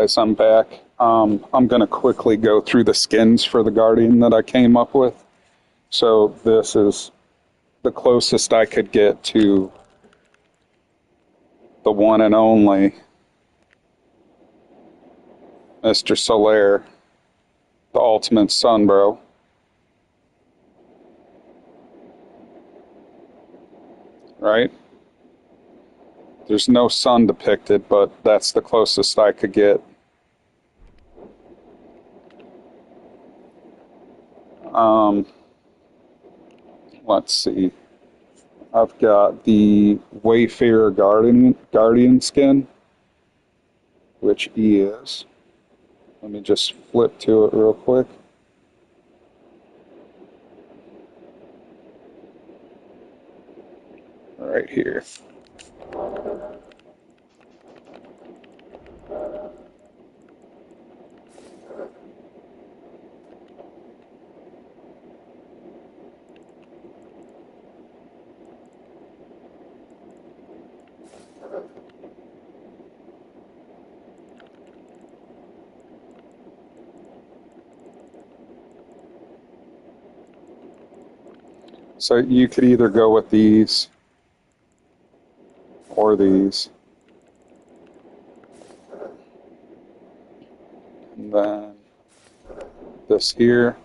Guys, I'm back. I'm going to quickly go through the skins for the Guardian that I came up with. So this is the closest I could get to the one and only Mr. Solaire, the ultimate Sunbro. Right? There's no sun depicted, but that's the closest I could get. Let's see. I've got the Wayfarer Guardian skin, which he is. Let me just flip to it real quick. Right here. So you could either go with these or these. And then this here,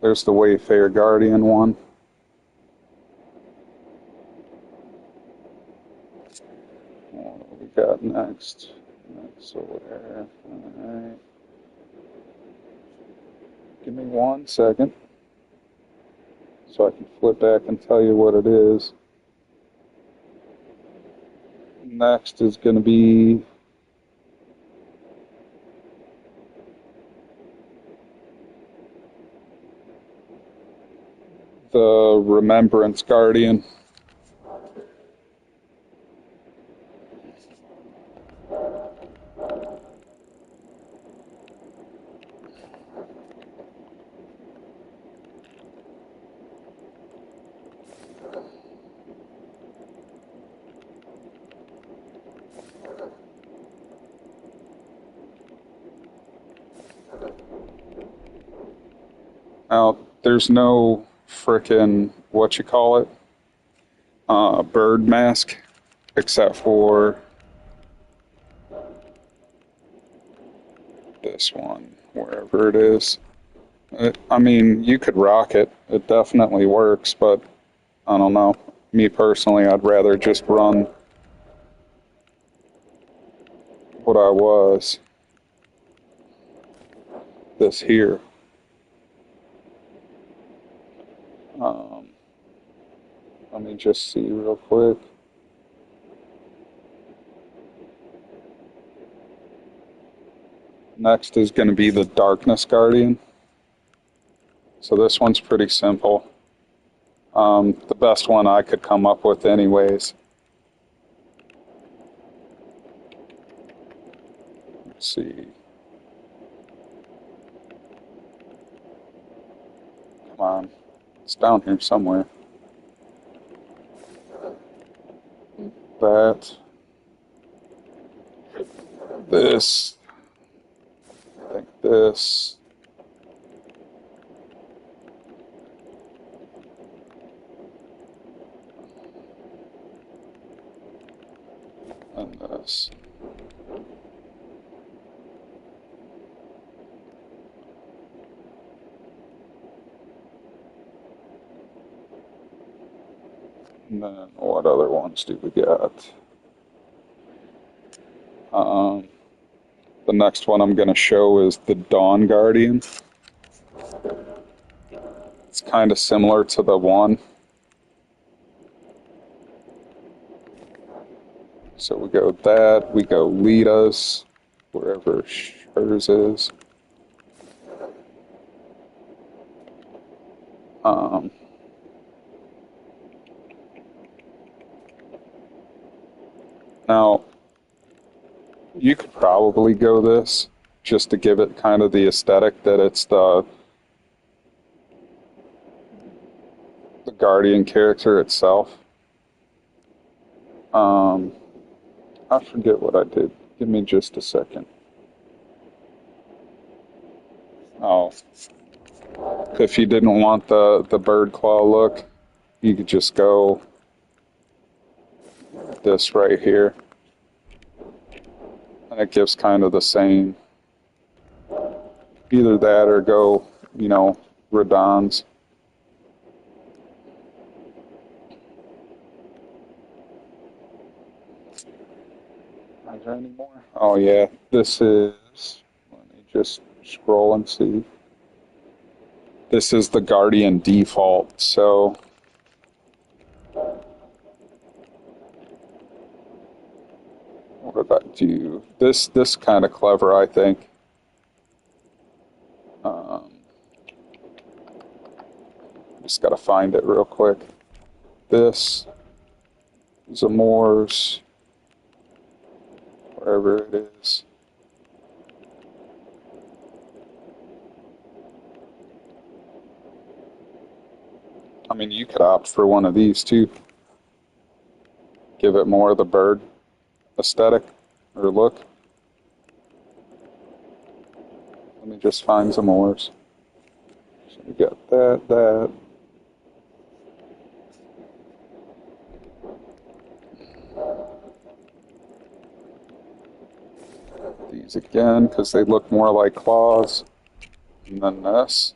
there's the Wayfarer Guardian one. What we got next? Solaire. Alright. Give me 1 second so I can flip back and tell you what it is. Next is going to be the Remembrance Guardian. Now, there's no frickin' bird mask, except for this one, wherever it is. I mean, you could rock it. It definitely works, but I don't know. Me personally, I'd rather just run what I was. This here. Let me just see real quick. Next is going to be the Darkness Guardian. So this one's pretty simple. The best one I could come up with anyways. Let's see. Come on. It's down here somewhere. That. This. I think this. And this. And then what other ones do we got? The next one I'm going to show is the Dawn Guardian. It's kind of similar to the one. So we go that, we go Lita's, wherever hers is. Now, you could probably go this just to give it kind of the aesthetic that it's the Guardian character itself. I forget what I did. Give me just a second. Oh, if you didn't want the bird claw look, you could just go this right here, and it gives kind of the same. Either that or go, Radons. Is there any more? Oh yeah, this is. Let me just scroll and see. This is the Guardian default. So what did I do? This kind of clever, I think. Um, just got to find it real quick. This Zamores, wherever it is. I mean, you could opt for one of these too. Give it more of the bird aesthetic or look. Let me just find some more. So we got that. These again, because they look more like claws. And then this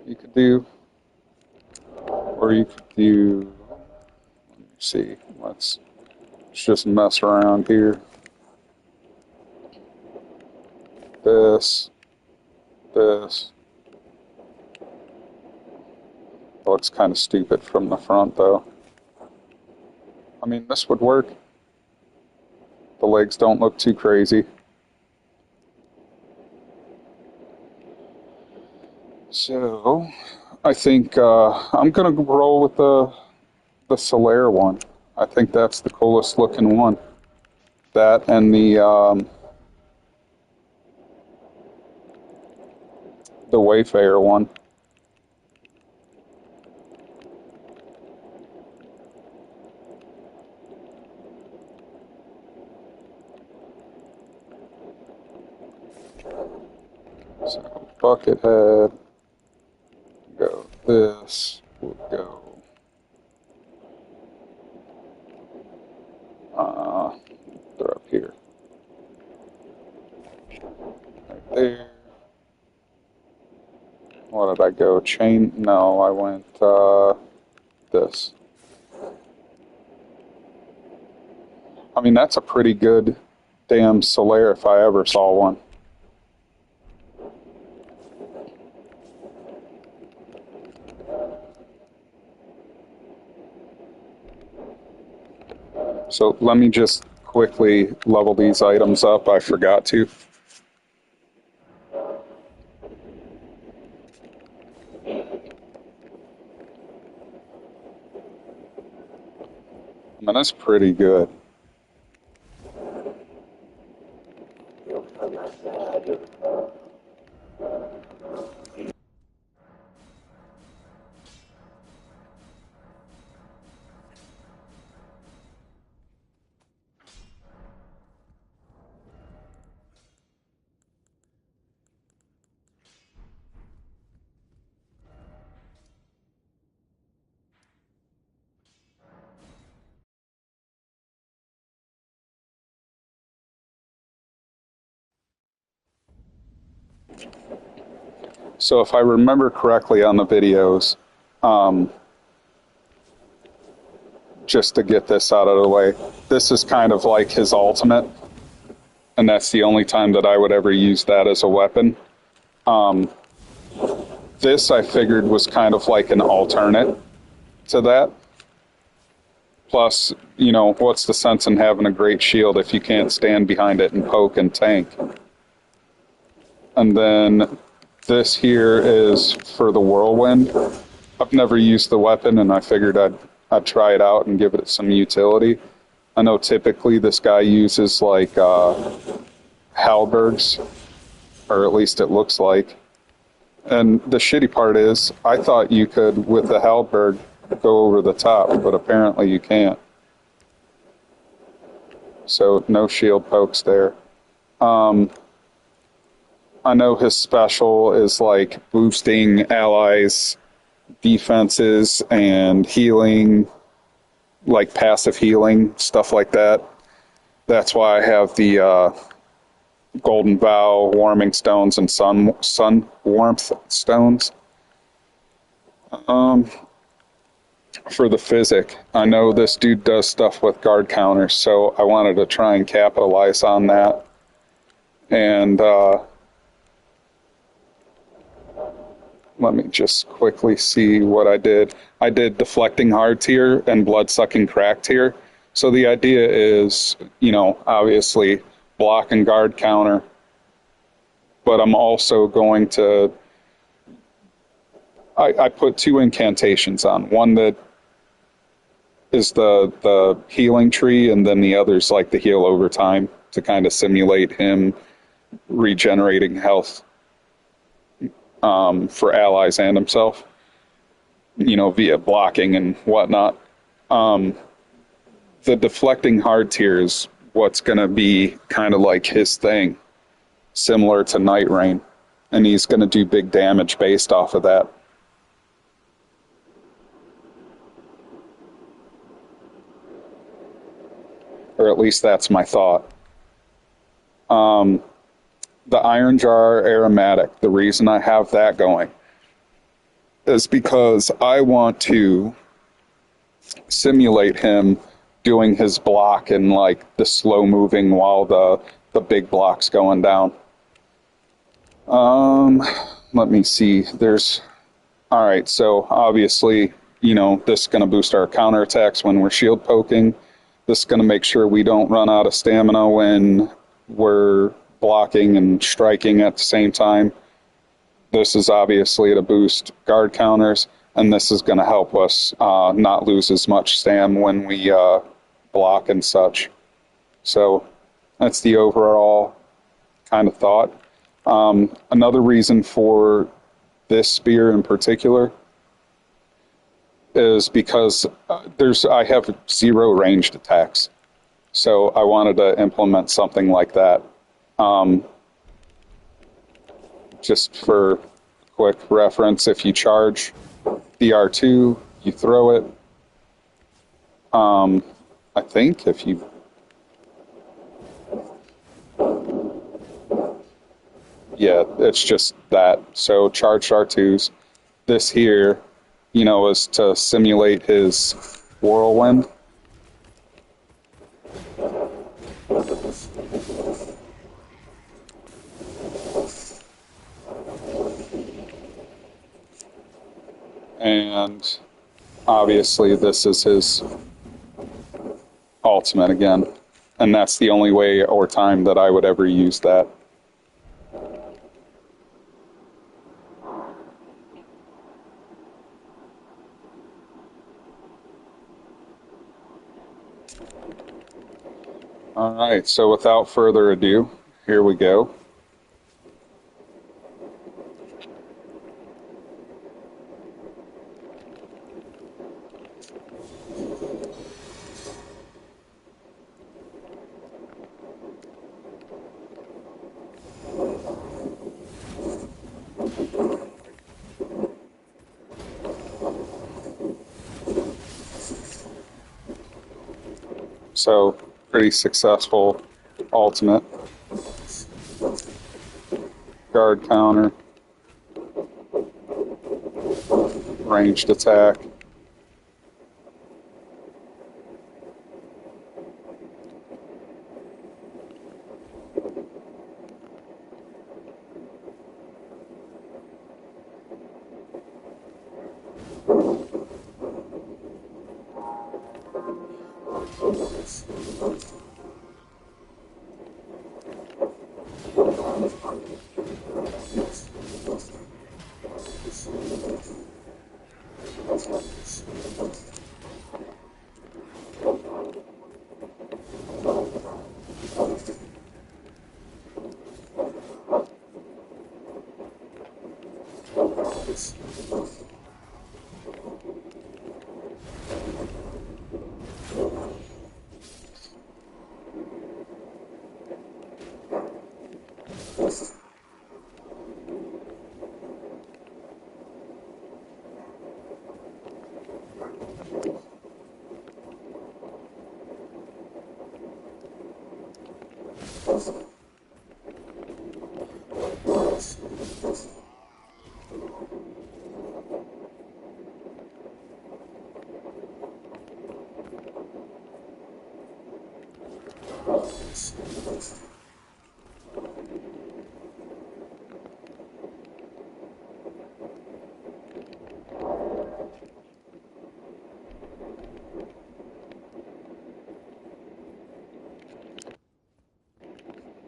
you could do. Or you could do, let me see, let's just mess around here. This. It looks kind of stupid from the front though. I mean, this would work. The legs don't look too crazy. So, I think I'm going to roll with the Solaire one. I think that's the coolest looking one. That and the Wayfarer one. So Buckethead, go this, we'll go. They're up here. Right there. What did I go? Chain? No, I went this. I mean, that's a pretty good damn Solaire if I ever saw one. So let me just quickly level these items up. I forgot to. I mean, that's pretty good. So if I remember correctly on the videos, um, just to get this out of the way, this is kind of like his ultimate, and that's the only time that I would ever use that as a weapon. This I figured was kind of like an alternate to that. Plus, what's the sense in having a great shield if you can't stand behind it and poke and tank? And then this here is for the whirlwind. I've never used the weapon, and I figured I'd try it out and give it some utility. I know typically this guy uses like halberds, or at least it looks like. And the shitty part is, I thought you could, with the halberd, go over the top, but apparently you can't. So no shield pokes there. I know his special is like boosting allies' defenses and healing, like passive healing, stuff like that. That's why I have the Golden Vow, Warming Stones, and Sun Warmth Stones. For the physic, I know this dude does stuff with guard counters, so I wanted to try and capitalize on that. And let me just quickly see what I did. I did Deflecting Hard tier and Blood-Sucking Crack tier. So the idea is, obviously block and guard counter, but I'm also going to, I put 2 incantations on. One that is the healing tree, and then the other's like the heal over time to kind of simulate him regenerating health for allies and himself, via blocking and whatnot. The Deflecting Hard tier is what's going to be kind of like his thing, similar to Night Rain, and he's going to do big damage based off of that. Or at least that's my thought. The Iron Jar Aromatic, the reason I have that going is because I want to simulate him doing his block and like the slow moving while the big block's going down. Let me see. All right, so obviously, this is going to boost our counterattacks when we're shield poking. This is going to make sure we don't run out of stamina when we're blocking and striking at the same time. This is obviously to boost guard counters, and this is going to help us not lose as much stam when we block and such. So that's the overall kind of thought. Another reason for this spear in particular is because I have 0 ranged attacks. So I wanted to implement something like that. Just for quick reference, if you charge the R2, you throw it. I think if you... Yeah, it's just that. So charged R2s. This here, is to simulate his whirlwind. And obviously this is his ultimate again. And that's the only way or time that I would ever use that. All right, so without further ado, here we go. So, pretty successful ultimate. Guard counter. Ranged attack.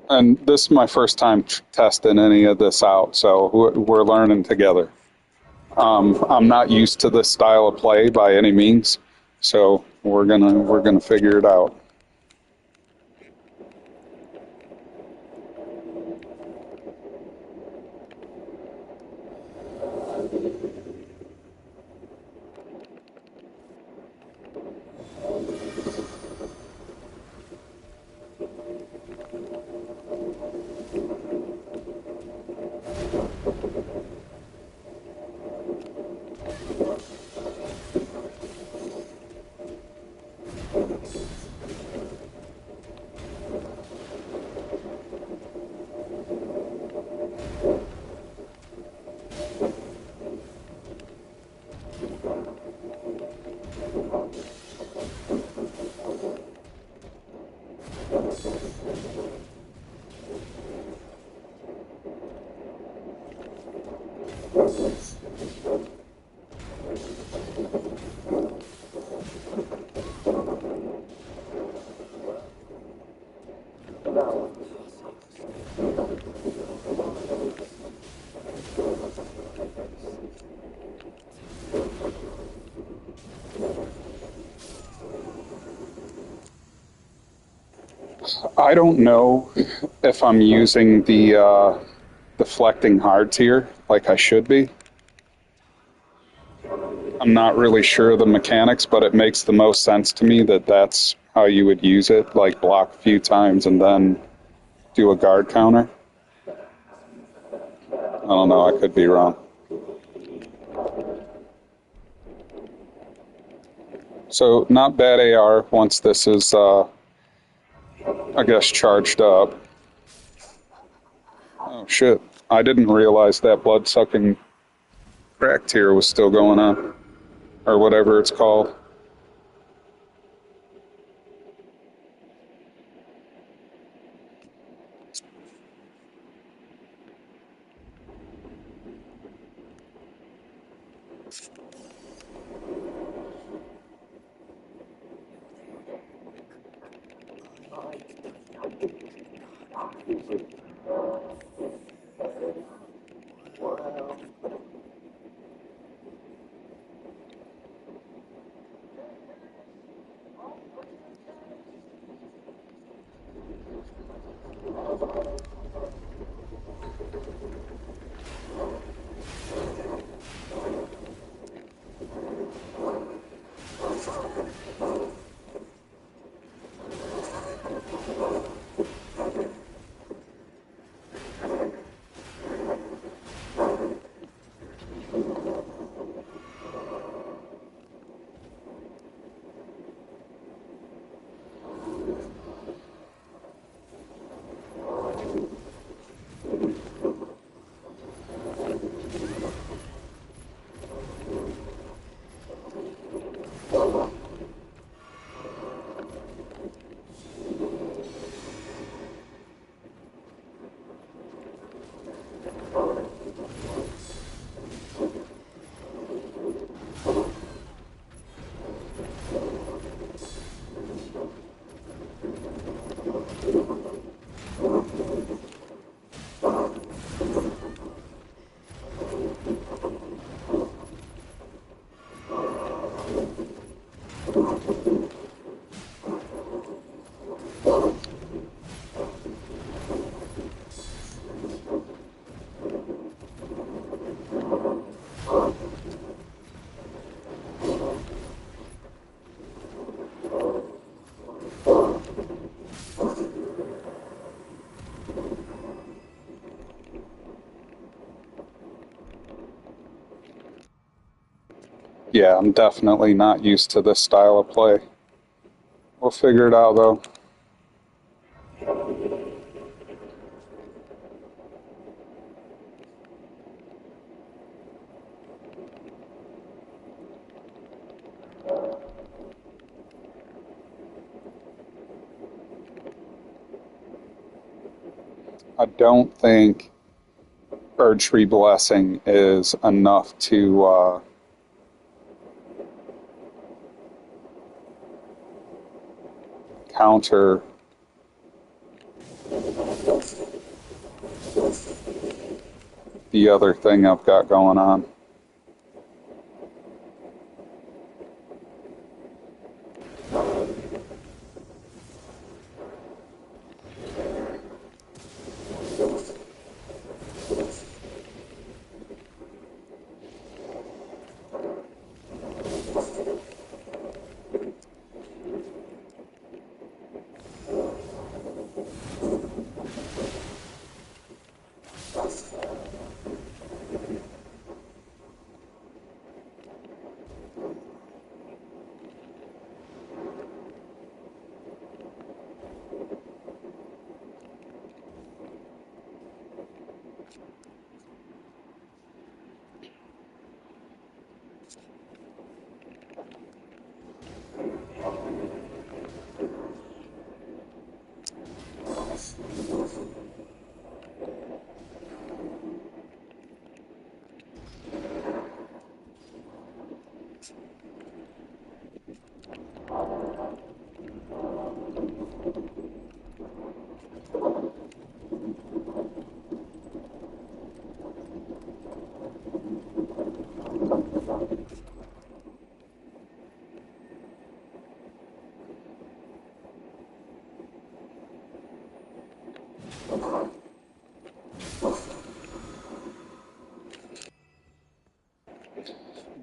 And this is my first time testing any of this out, so we're learning together. I'm not used to this style of play by any means, so we're gonna figure it out. I don't know if I'm using the deflecting hards here like I should be. I'm not really sure of the mechanics, but it makes the most sense to me that that's how you would use it, like block a few times and then do a guard counter. I don't know, I could be wrong. So not bad AR once this is, I guess, charged up. Oh shit, I didn't realize that blood-sucking crack tier was still going on, or whatever it's called. Yeah, I'm definitely not used to this style of play. We'll figure it out though. I don't think Erdtree Blessing is enough to counter the other thing I've got going on.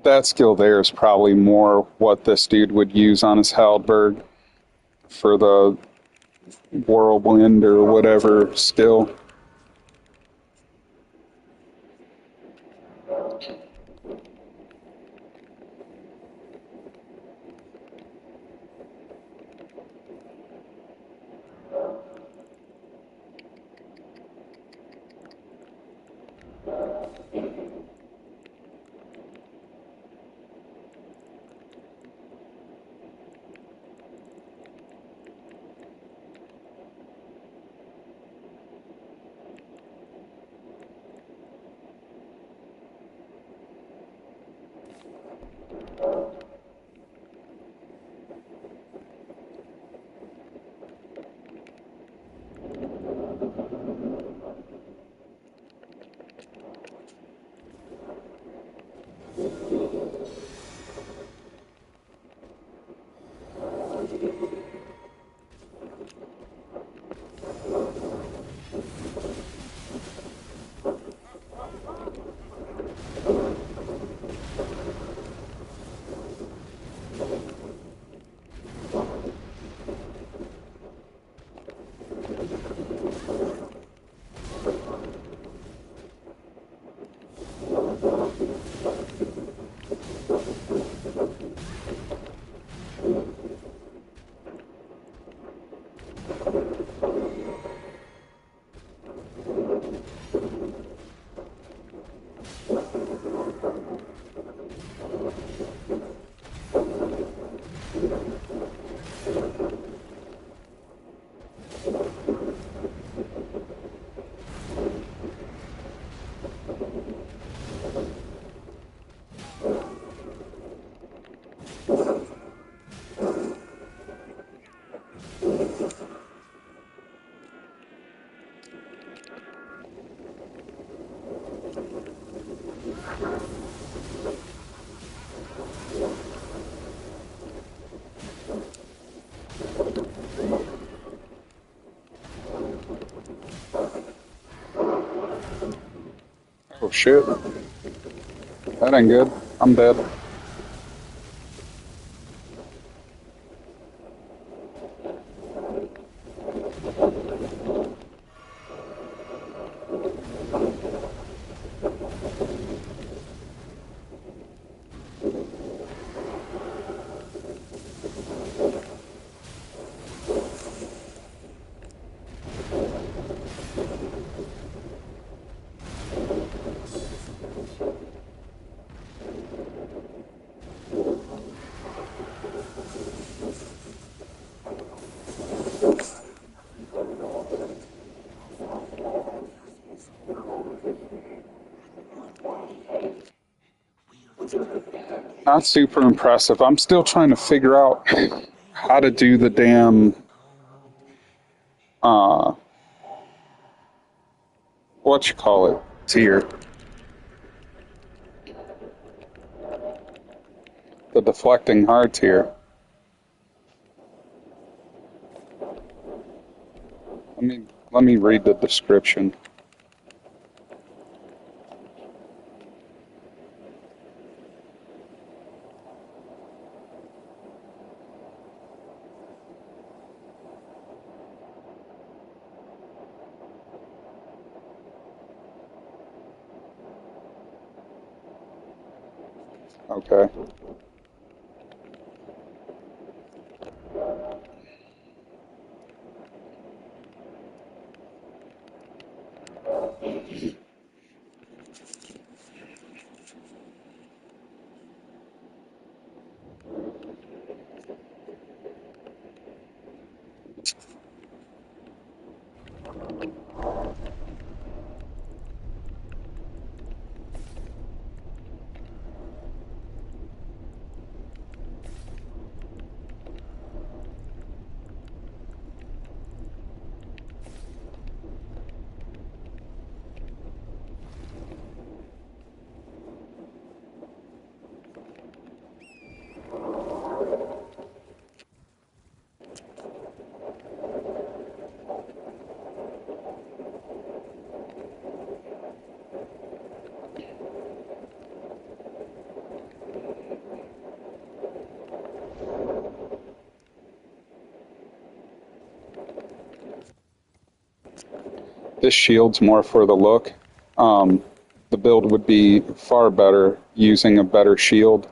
That skill there is probably more what this dude would use on his halberd for the whirlwind or whatever skill. Oh shit. That ain't good. I'm dead. Not super impressive. I'm still trying to figure out how to do the damn what you call it tier. deflecting hearts here. Let me read the description. Okay. This shield's more for the look. The build would be far better using a better shield.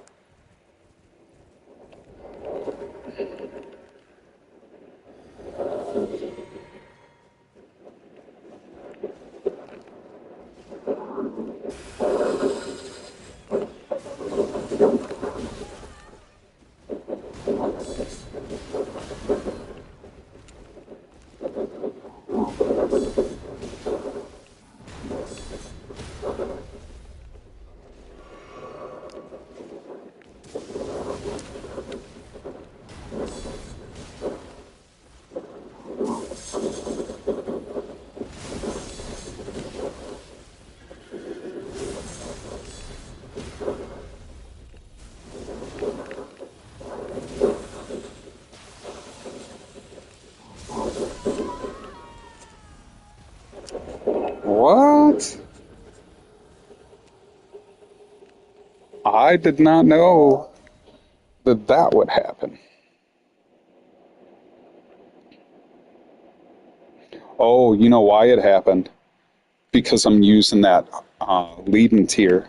What? I did not know that that would happen. Oh, you know why it happened? Because I'm using that leading tier.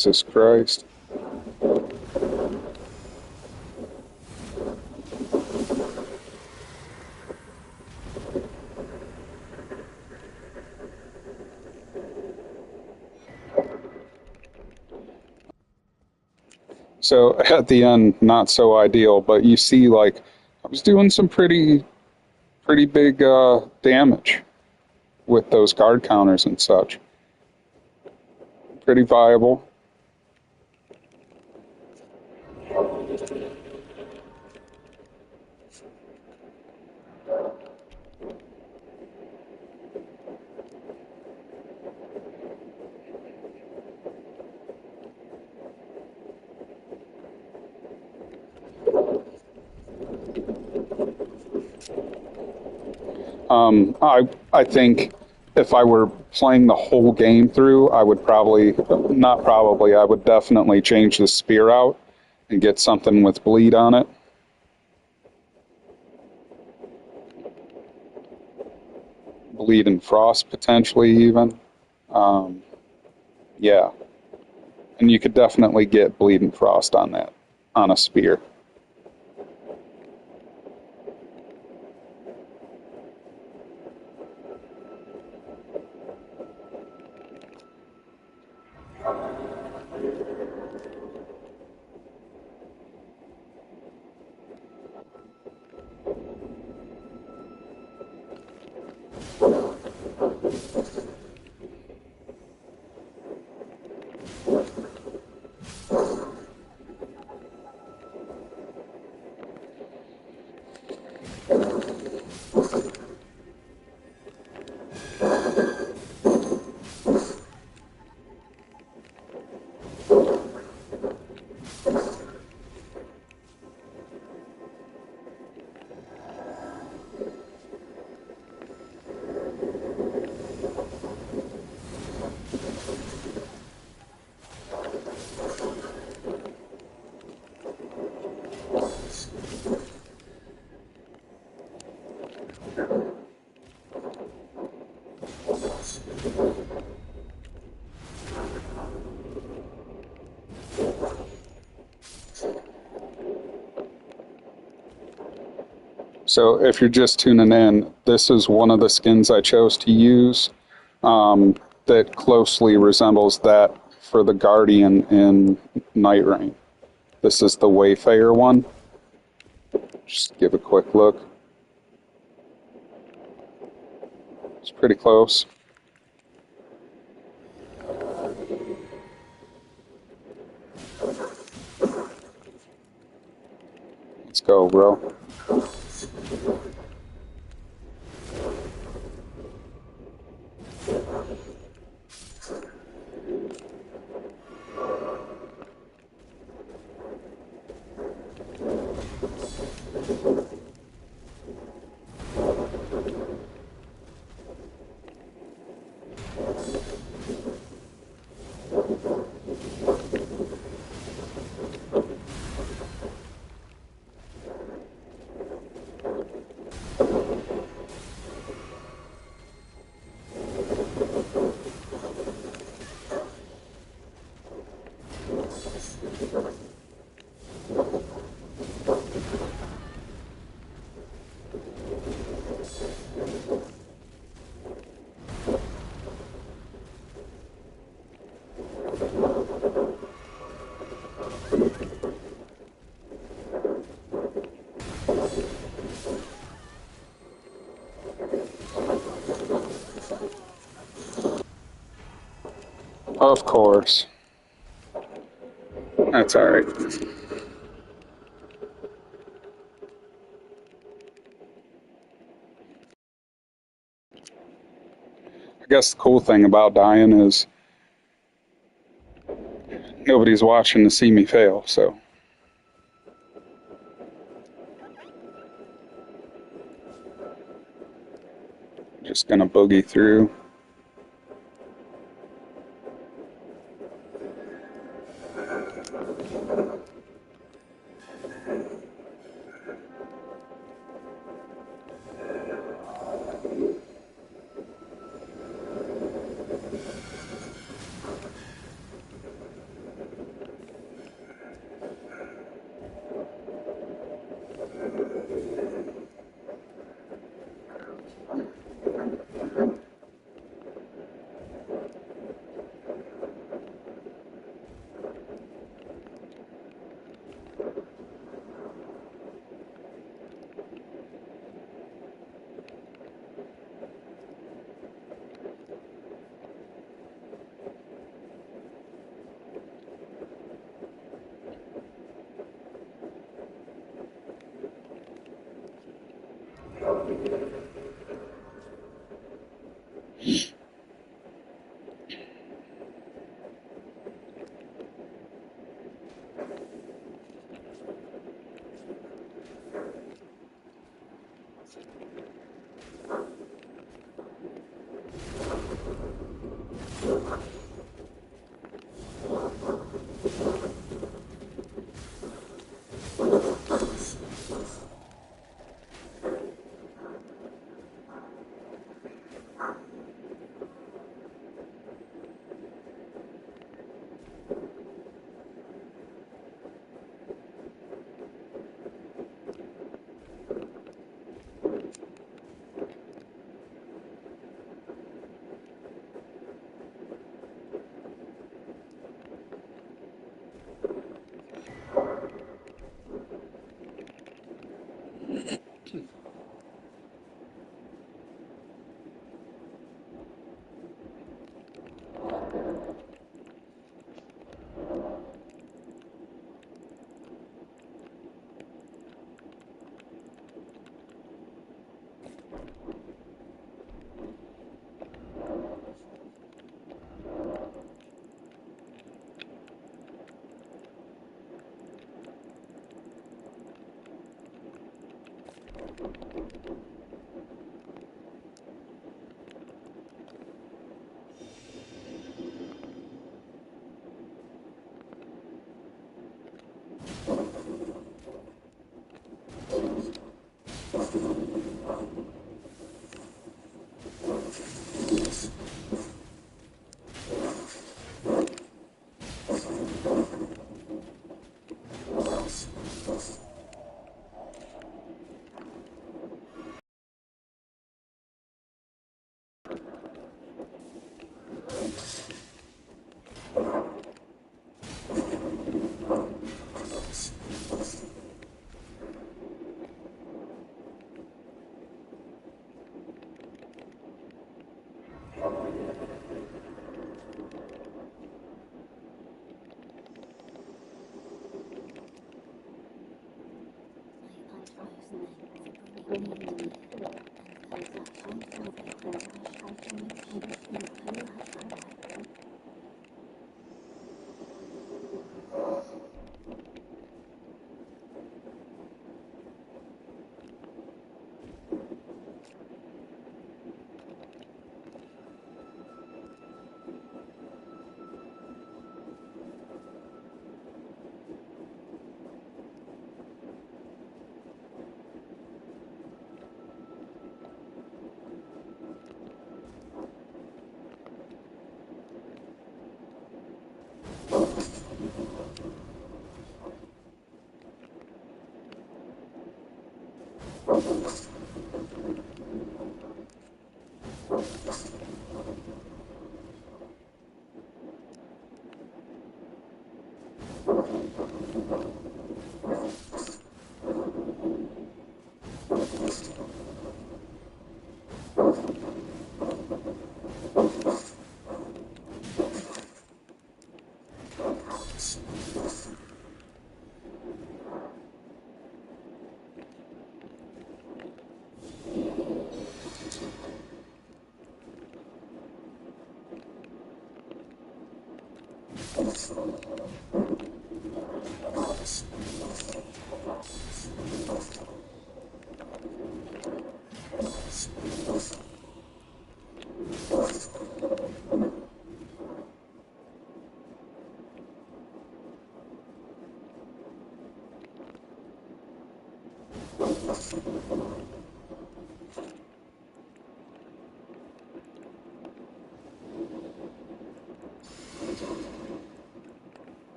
Jesus Christ. So at the end, not so ideal, but you see, like, I was doing some pretty big damage with those guard counters and such. pretty viable. I think if I were playing the whole game through, I would probably, not probably, I would definitely change the spear out and get something with bleed on it. Bleed and frost potentially even. Yeah. And you could definitely get bleed and frost on that, on a spear. So if you're just tuning in, this is one of the skins I chose to use that closely resembles that for the Guardian in Night Rain. This is the Wayfarer one. Just give a quick look. It's pretty close. Let's go, bro. Of course. That's all right. I guess the cool thing about dying is nobody's watching to see me fail, so. Just gonna boogie through.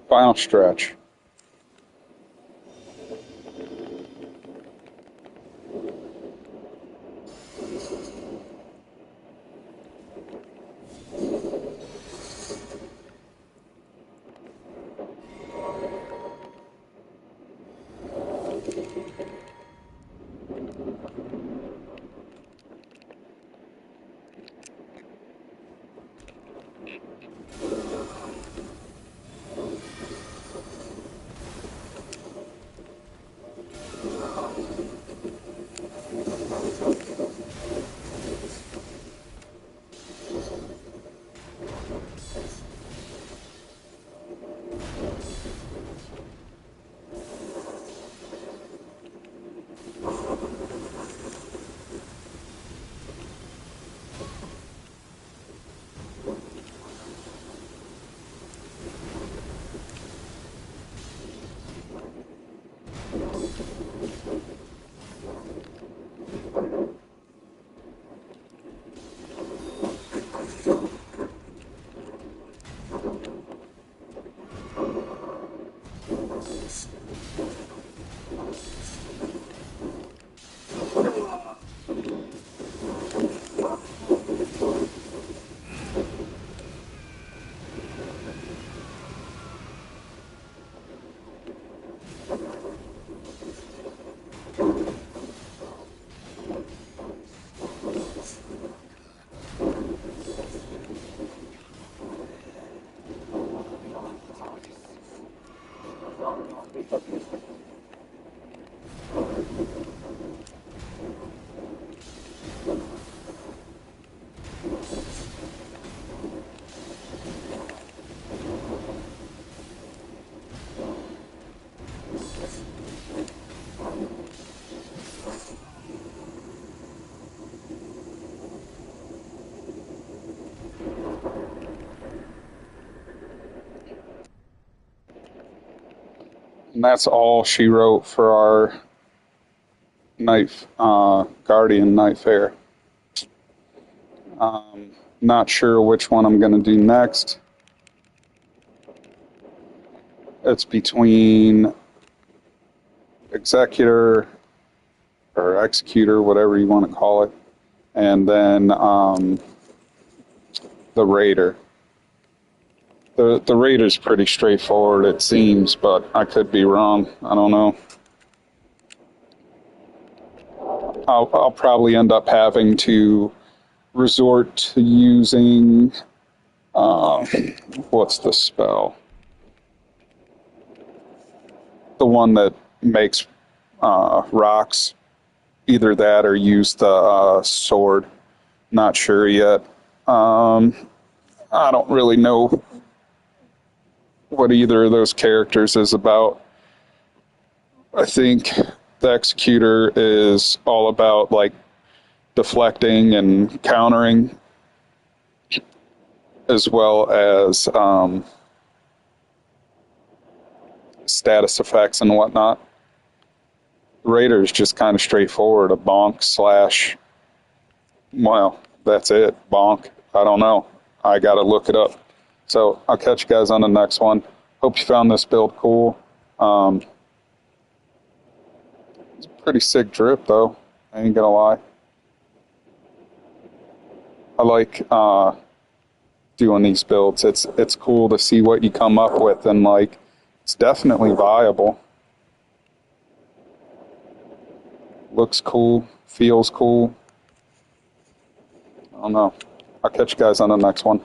Final stretch. And that's all she wrote for our Guardian Nightfarer. Not sure which one I'm going to do next. It's between Executor or Executor, whatever you want to call it, and then the Raider. The Raider's pretty straightforward, it seems, but I could be wrong. I don't know. I'll probably end up having to resort to using what's the spell? The one that makes rocks. Either that or use the sword. Not sure yet. I don't really know what either of those characters is about. I think the Executor is all about like deflecting and countering, as well as status effects and whatnot. Raider is just kind of straightforward, a bonk slash, well, that's it, bonk. I don't know. I got to look it up. So I'll catch you guys on the next one. Hope you found this build cool. It's a pretty sick drip, though. I ain't gonna lie. I like doing these builds. It's cool to see what you come up with, and like, it's definitely viable. Looks cool, feels cool. I don't know. I'll catch you guys on the next one.